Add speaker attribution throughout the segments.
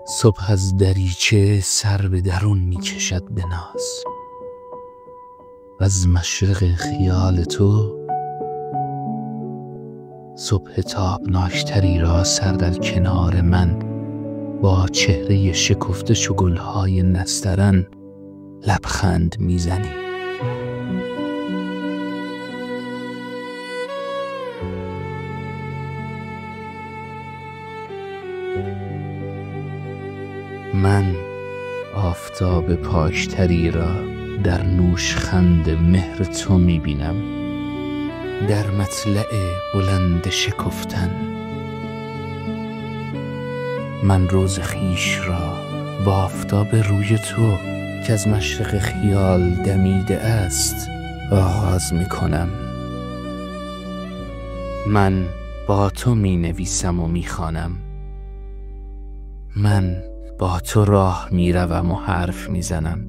Speaker 1: صبح از دریچه سر به درون می کشد به ناز و از مشرق خیال تو صبح تابناکتری را سر در کنار من با چهره شکفته چو گلهای نسترن لبخند میزنی. من آفتاب پاکتری را در نوشخند مهر تو میبینم، در مطلع بلند شکفتن. من روز خویش را با آفتاب روی تو که از مشرق خیال دمیده است آغاز میکنم. من با تو مینویسم و میخوانم، من با تو راه میروم و حرف میزنم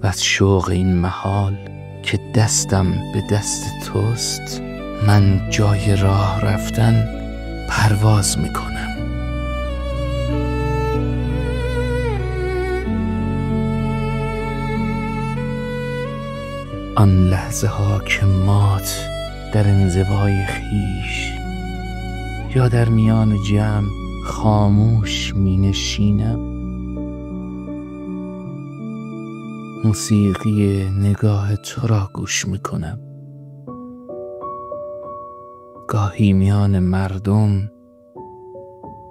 Speaker 1: و از شوق این محال که دستم به دست توست من جای راه رفتن پرواز میکنم. آن لحظه ها که مات در انزوای خویش یا در میان جمع خاموش می نشینم، موسیقی نگاه تو را گوش می کنم. گاهی میان مردم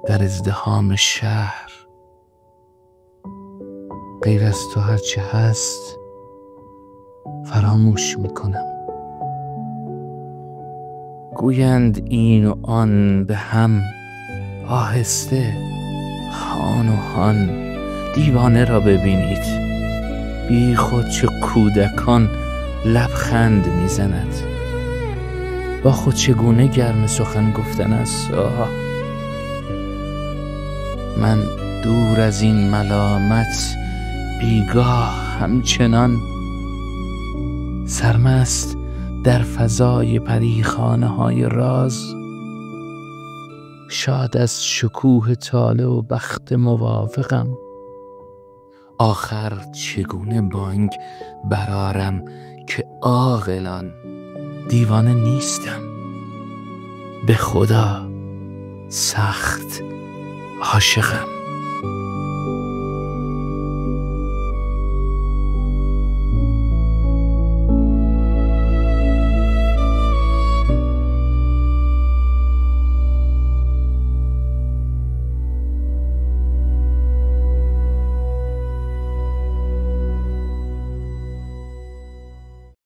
Speaker 1: در ازدحام شهر غیر از تو هرچه هست فراموش می کنم. گویند این و آن به هم آهسته، هان و هان دیوانه را ببینید، بی خود چه کودکان لبخند میزند، با خود چگونه گرم سخن گفتن است. من دور از این ملامت بیگاه همچنان سرمست در فضای پریخانه های راز، شاد از شکوه طالع و بخت موافقم. آخر چگونه بانگ برارم که عاقلان دیوانه نیستم، به خدا سخت عاشقم.